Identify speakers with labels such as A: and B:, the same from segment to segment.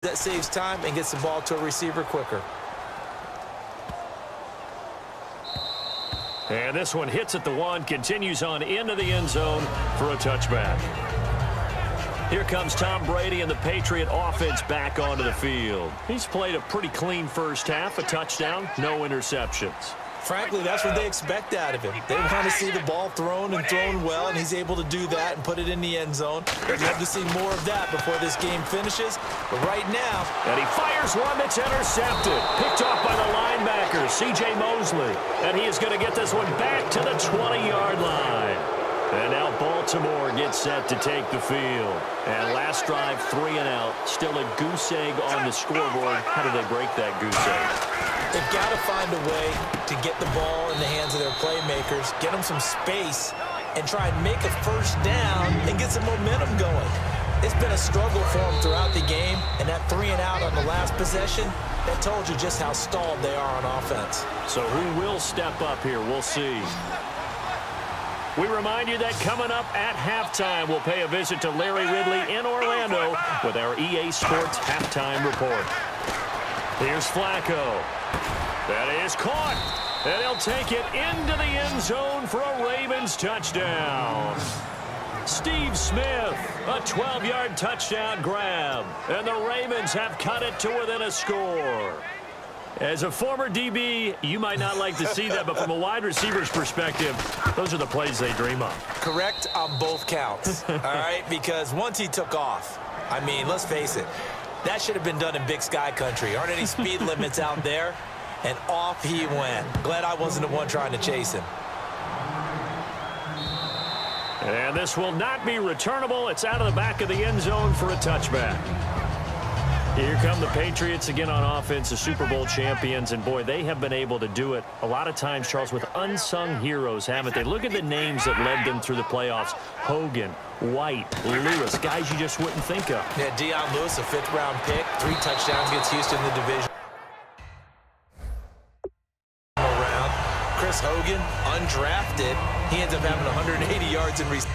A: That saves time and gets the ball to a receiver quicker.
B: And this one hits at the 1, continues on into the end zone for a touchback. Here comes Tom Brady and the Patriot offense back onto the field. He's played a pretty clean first half, a touchdown, no interceptions.
A: Frankly, that's what they expect out of him. They want to see the ball thrown and thrown well, and he's able to do that and put it in the end zone. They'd love to see more of that before this game finishes. But right now...
B: And he fires one that's intercepted. Picked off by the linebacker, C.J. Mosley. And he is going to get this one back to the 20-yard line. And now Baltimore gets set to take the field. And last drive, 3 and out. Still a goose egg on the scoreboard. How do they break that goose egg?
A: They've got to find a way to get the ball in the hands of their playmakers, get them some space, and try and make a first down and get some momentum going. It's been a struggle for them throughout the game, and that 3 and out on the last possession, that told you just how stalled they are on offense.
B: So who will step up here? We'll see. We remind you that coming up at halftime, we'll pay a visit to Larry Ridley in Orlando with our EA Sports Halftime Report. Here's Flacco. That is caught. And he'll take it into the end zone for a Ravens touchdown. Steve Smith, a 12-yard touchdown grab. And the Ravens have cut it to within a score. As a former DB, you might not like to see that, but from a wide receiver's perspective, those are the plays they dream of.
A: Correct on both counts, all right? Because once he took off, I mean, let's face it, that should have been done in Big Sky country. Aren't any speed limits out there? And off he went. Glad I wasn't the one trying to chase him.
B: And this will not be returnable. It's out of the back of the end zone for a touchback. Here come the Patriots again on offense, the Super Bowl champions, and boy, they have been able to do it a lot of times, Charles, with unsung heroes, haven't they? Look at the names that led them through the playoffs. Hogan, White, Lewis, guys you just wouldn't think of.
A: Yeah, Deion Lewis, a 5th-round pick, 3 touchdowns against Houston in the division. Around. Chris Hogan, undrafted, he ends up having 180 yards in receiving.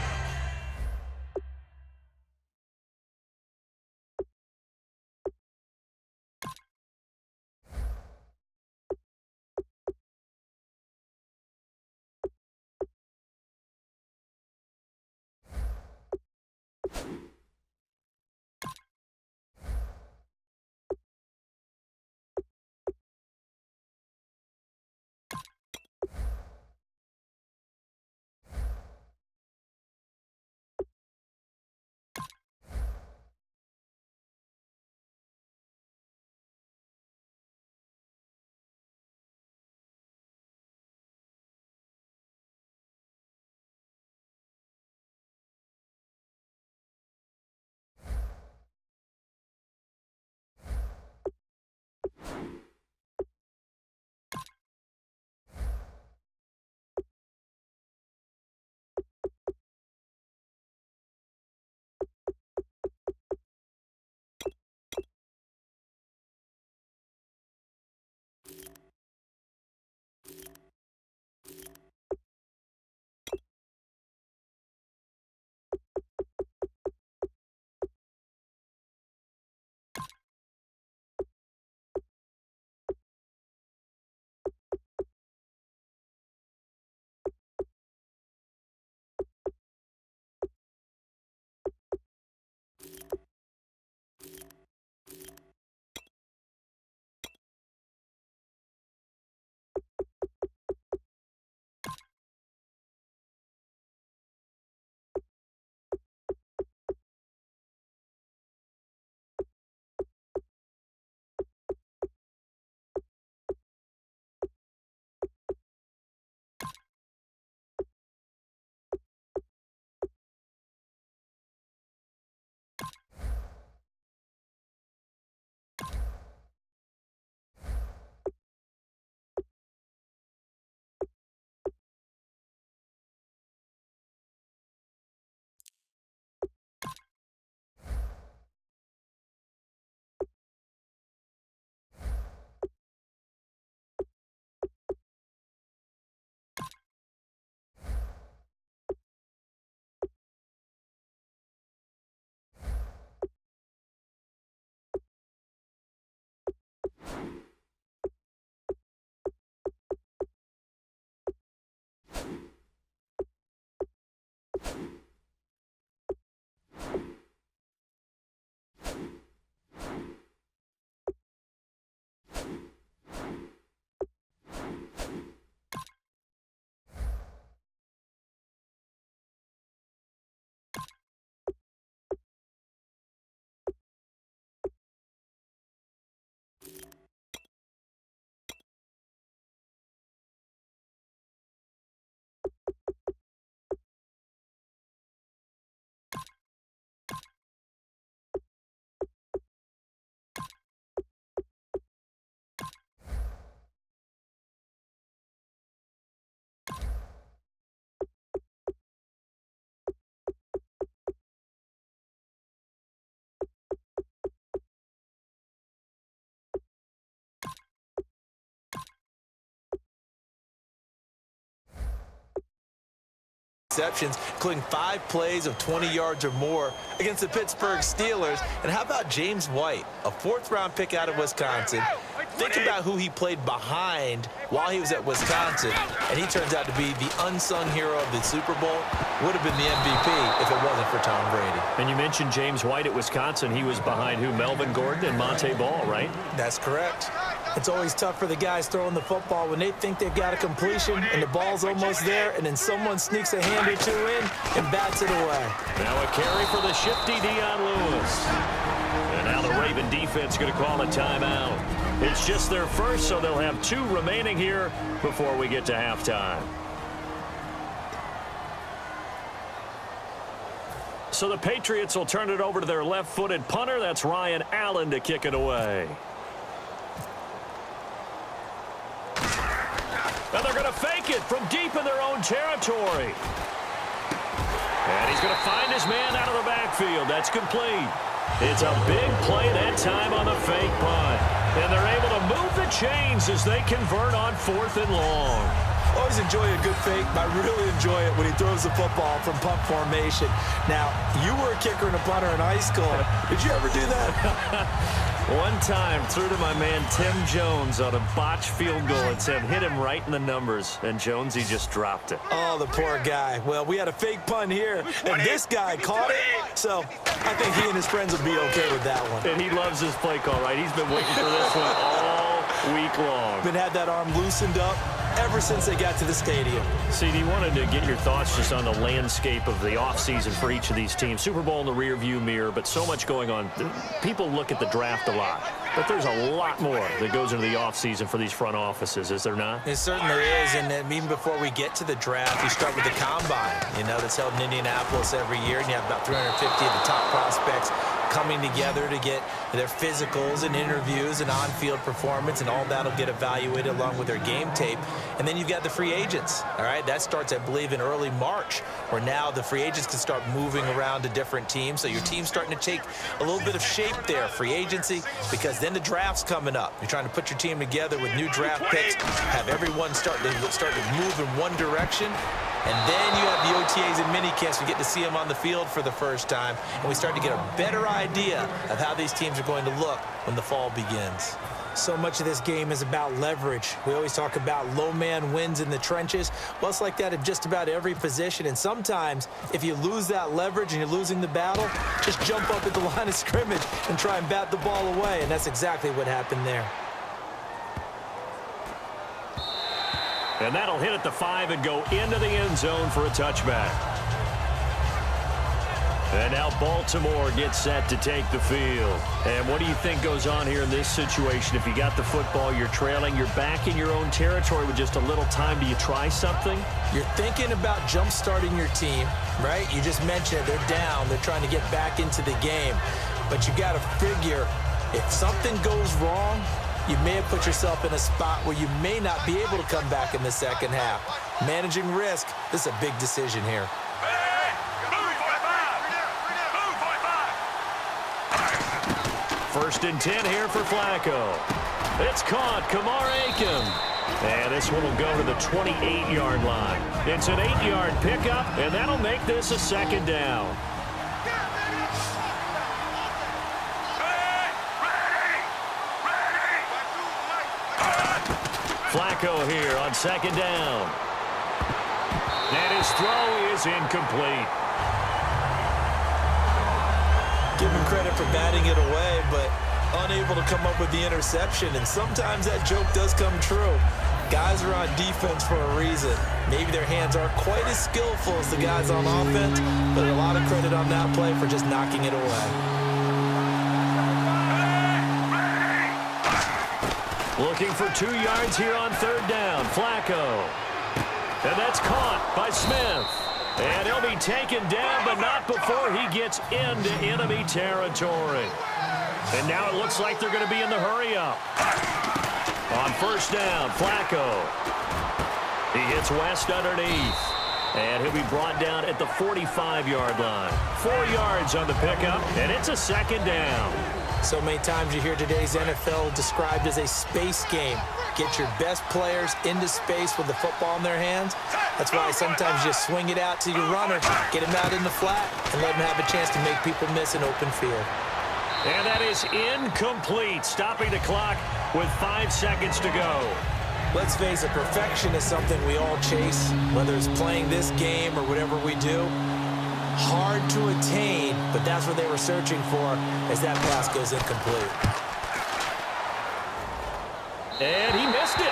A: receptions, including 5 plays of 20 yards or more against the Pittsburgh Steelers. And how about James White, a 4th-round pick out of Wisconsin? Think about who he played behind while he was at Wisconsin, and he turns out to be the unsung hero of the Super Bowl. Would have been the MVP if it wasn't for Tom Brady.
B: And you mentioned James White at Wisconsin. He was behind who? Melvin Gordon and Monte Ball, right?
A: That's correct.
C: It's always tough for the guys throwing the football when they think they've got a completion and the ball's almost there, and then someone sneaks a hand or two in and bats it away.
B: Now a carry for the shifty Dion Lewis. And now the Raven defense going to call a timeout. It's just their first, so they'll have 2 remaining here before we get to halftime. So the Patriots will turn it over to their left-footed punter. That's Ryan Allen to kick it away. And they're going to fake it from deep in their own territory. And he's going to find his man out of the backfield. That's complete. It's a big play that time on the fake punt. And they're able to move the chains as they convert on 4th and long.
A: Always enjoy a good fake, but I really enjoy it when he throws the football from punt formation. Now, you were a kicker and a punter in high school. Did you ever do that?
B: One time, threw to my man Tim Jones on a botched field goal and said, hit him right in the numbers. And Jonesy just dropped it.
A: Oh, the poor guy. Well, we had a fake punt here, and this guy caught it. So I think he and his friends will be okay with that one.
B: And he loves his play call, right? He's been waiting for this one all week long.
A: Been had that arm loosened up ever since they got to the stadium.
B: CD, wanted to get your thoughts just on the landscape of the offseason for each of these teams. Super Bowl in the rearview mirror, but so much going on. People look at the draft a lot, but there's a lot more that goes into the offseason for these front offices, is there not?
A: It certainly is, and even before we get to the draft, you start with the combine, that's held in Indianapolis every year, and you have about 350 of the top prospects coming together to get their physicals and interviews and on-field performance, and all that will get evaluated along with their game tape. And then you've got the free agents, all right? That starts, I believe, in early March, where now the free agents can start moving around to different teams. So your team's starting to take a little bit of shape there, free agency, because then the draft's coming up. You're trying to put your team together with new draft picks, have everyone start to move in one direction. And then you have the OTAs and minicamps. We get to see them on the field for the first time. And we start to get a better idea of how these teams are going to look when the fall begins.
C: So much of this game is about leverage. We always talk about low man wins in the trenches. Well, it's like that at just about every position. And sometimes, if you lose that leverage and you're losing the battle, just jump up at the line of scrimmage and try and bat the ball away. And that's exactly what happened there.
B: And that'll hit at the 5 and go into the end zone for a touchback. And now Baltimore gets set to take the field. And what do you think goes on here in this situation? If you got the football, you're trailing, you're back in your own territory with just a little time. Do you try something?
C: You're thinking about jump-starting your team, right? You just mentioned it. They're down. They're trying to get back into the game. But you got to figure, if something goes wrong, you may have put yourself in a spot where you may not be able to come back in the second half. Managing risk, this is a big decision here.
B: First and 10 here for Flacco. It's caught, Kamar Aiken. And this one will go to the 28-yard line. It's an 8-yard pickup, and that'll make this a second down. Flacco here on second down. And his throw is incomplete.
A: Give him credit for batting it away, but unable to come up with the interception. And sometimes that joke does come true. Guys are on defense for a reason. Maybe their hands aren't quite as skillful as the guys on offense, but a lot of credit on that play for just knocking it away.
B: Looking for 2 yards here on third down. Flacco. And that's caught by Smith. And he'll be taken down, but not before he gets into enemy territory. And now it looks like they're going to be in the hurry-up. On first down, Flacco. He hits West underneath. And he'll be brought down at the 45-yard line. 4 yards on the pickup, and it's a second down.
C: So many times you hear today's NFL described as a space game. Get your best players into space with the football in their hands. That's why sometimes you just swing it out to your runner, get him out in the flat, and let him have a chance to make people miss an open field.
B: And that is incomplete, stopping the clock with 5 seconds to go.
C: Let's face it, perfection is something we all chase, whether it's playing this game or whatever we do. Hard to attain, but that's what they were searching for as that pass goes incomplete.
B: And he missed it.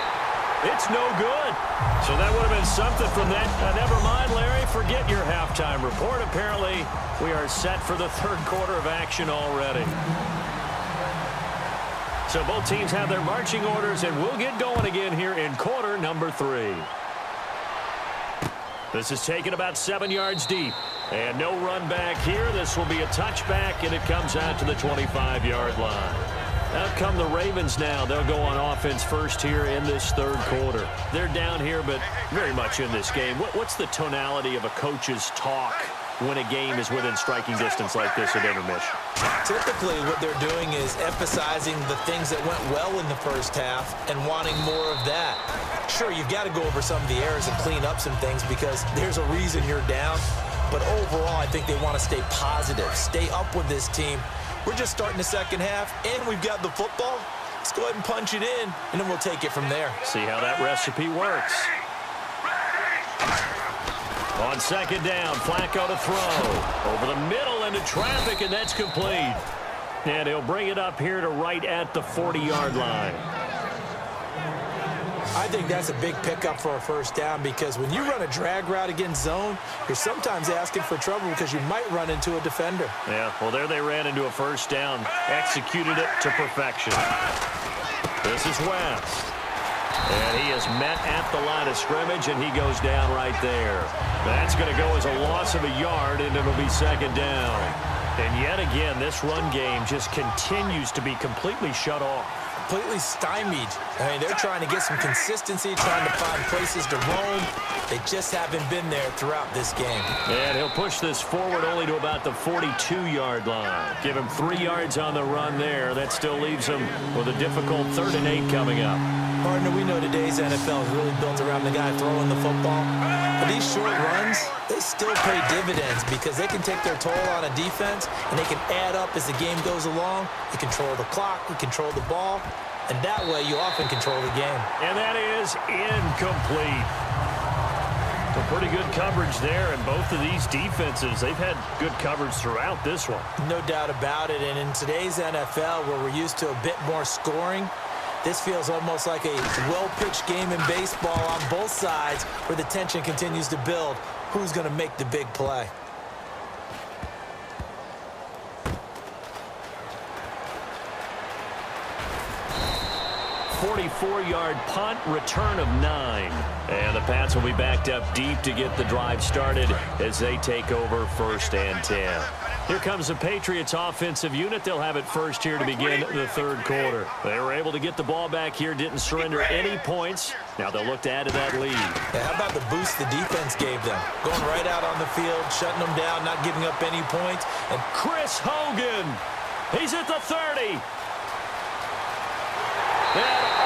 B: It's no good. So that would have been something from that. Never mind, Larry. Forget your halftime report. Apparently, we are set for the third quarter of action already. So both teams have their marching orders, and we'll get going again here in quarter number 3. This is taken about 7 yards deep. And no run back here. This will be a touchback, and it comes out to the 25-yard line. Out come the Ravens now. They'll go on offense first here in this third quarter. They're down here, but very much in this game. What's the tonality of a coach's talk when a game is within striking distance like this at intermission?
C: Typically, what they're doing is emphasizing the things that went well in the first half and wanting more of that. Sure, you've got to go over some of the errors and clean up some things because there's a reason you're down. But overall, I think they want to stay positive, stay up with this team. We're just starting the second half, and we've got the football. Let's go ahead and punch it in, and then we'll take it from there.
B: See how that recipe works. On second down, Flacco to throw. Over the middle into traffic, and that's complete. And he'll bring it up here to right at the 40-yard line.
C: I think that's a big pickup for a first down because when you run a drag route against zone, you're sometimes asking for trouble because you might run into a defender.
B: Yeah, well, there they ran into a first down. Executed it to perfection. This is West. And he is met at the line of scrimmage, and he goes down right there. That's going to go as a loss of a yard, and it'll be second down. And yet again, this run game just continues to be completely shut off.
C: Completely stymied. I mean, they're trying to get some consistency, trying to find places to roam. They just haven't been there throughout this game.
B: And he'll push this forward only to about the 42-yard line. Give him 3 yards on the run there. That still leaves him with a difficult 3rd and 8 coming up.
C: Partner, we know today's NFL is really built around the guy throwing the football. But these short runs, they still pay dividends because they can take their toll on a defense, and they can add up as the game goes along. You control the clock, you control the ball, and that way you often control the game.
B: And that is incomplete. Some pretty good coverage there, and both of these defenses, they've had good coverage throughout this one.
C: No doubt about it, and in today's NFL, where we're used to a bit more scoring, this feels almost like a well-pitched game in baseball on both sides where the tension continues to build. Who's going to make the big play?
B: .44-yard punt, return of 9. And the Pats will be backed up deep to get the drive started as they take over 1st and 10. Here comes the Patriots offensive unit. They'll have it first here to begin the third quarter. They were able to get the ball back here, didn't surrender any points. Now they'll look to add to that lead.
C: Yeah, how about the boost the defense gave them? Going right out on the field, shutting them down, not giving up any points. And
B: Chris Hogan, he's at the 30. And